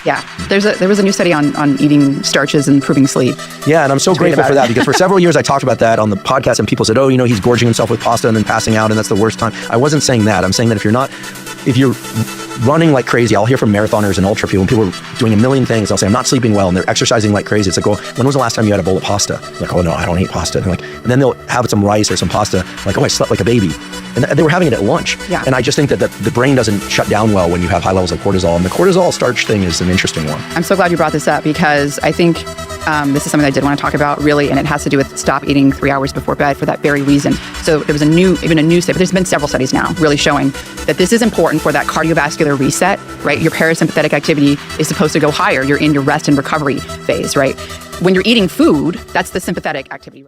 Yeah, there was a new study on eating starches and improving sleep. Yeah, and I'm so grateful for that because for several years I talked about that on the podcast and people said, oh, he's gorging himself with pasta and then passing out and that's the worst time. I wasn't saying that. I'm saying that if you're running like crazy, I'll hear from marathoners and ultra people, and people are doing a million things. I'll say, I'm not sleeping well, and they're exercising like crazy. It's like, well, when was the last time you had a bowl of pasta? Like, oh no, I don't eat pasta. And then they'll have some rice or some pasta. Like, oh, I slept like a baby. And they were having it at lunch. Yeah. And I just think that the brain doesn't shut down well when you have high levels of cortisol. And the cortisol starch thing is an interesting one. I'm so glad you brought this up because I think this is something I did want to talk about really, and it has to do with stop eating 3 hours before bed for that very reason. So there was even a new study, but there's been several studies now really showing that this is important for that cardiovascular reset, right? Your parasympathetic activity is supposed to go higher. You're in your rest and recovery phase, right? When you're eating food, that's the sympathetic activity.